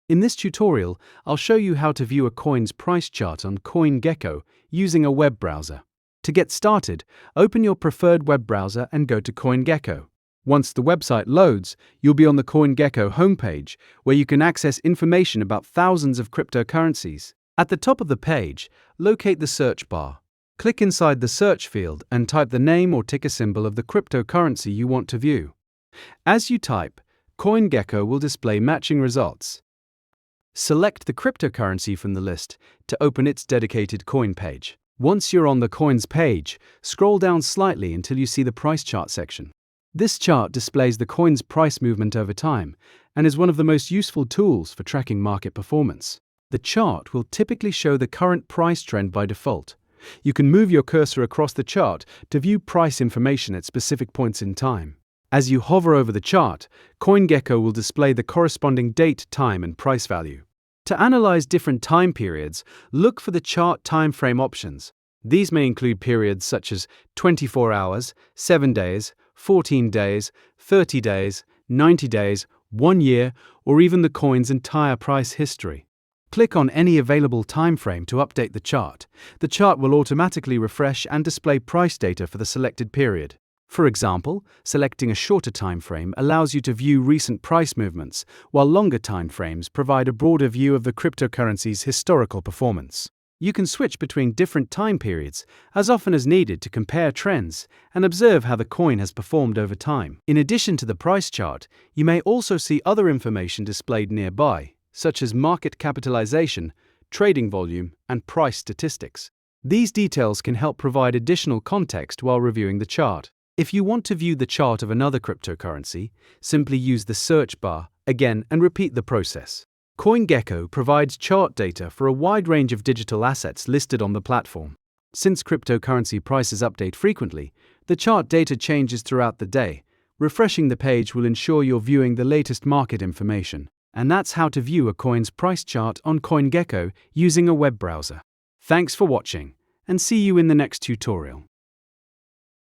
In this tutorial, I'll show you how to view a coin's price chart on CoinGecko using a web browser. To get started, open your preferred web browser and go to CoinGecko. Once the website loads, you'll be on the CoinGecko homepage, where you can access information about thousands of cryptocurrencies. At the top of the page, locate the search bar. Click inside the search field and type the name or ticker symbol of the cryptocurrency you want to view. As you type, CoinGecko will display matching results. Select the cryptocurrency from the list to open its dedicated coin page. Once you're on the coins page, scroll down slightly until you see the price chart section. This chart displays the coin's price movement over time and is one of the most useful tools for tracking market performance. The chart will typically show the current price trend by default. You can move your cursor across the chart to view price information at specific points in time. As you hover over the chart, CoinGecko will display the corresponding date, time, and price value. To analyze different time periods, look for the chart timeframe options. These may include periods such as 24 hours, 7 days, 14 days, 30 days, 90 days, 1 year, or even the coin's entire price history. Click on any available time frame to update the chart. The chart will automatically refresh and display price data for the selected period. For example, selecting a shorter time frame allows you to view recent price movements, while longer time frames provide a broader view of the cryptocurrency's historical performance. You can switch between different time periods as often as needed to compare trends and observe how the coin has performed over time. In addition to the price chart, you may also see other information displayed nearby, such as market capitalization, trading volume, and price statistics. These details can help provide additional context while reviewing the chart. If you want to view the chart of another cryptocurrency, simply use the search bar again and repeat the process. CoinGecko provides chart data for a wide range of digital assets listed on the platform. Since cryptocurrency prices update frequently, the chart data changes throughout the day. Refreshing the page will ensure you're viewing the latest market information. And that's how to view a coin's price chart on CoinGecko using a web browser. Thanks for watching, and see you in the next tutorial.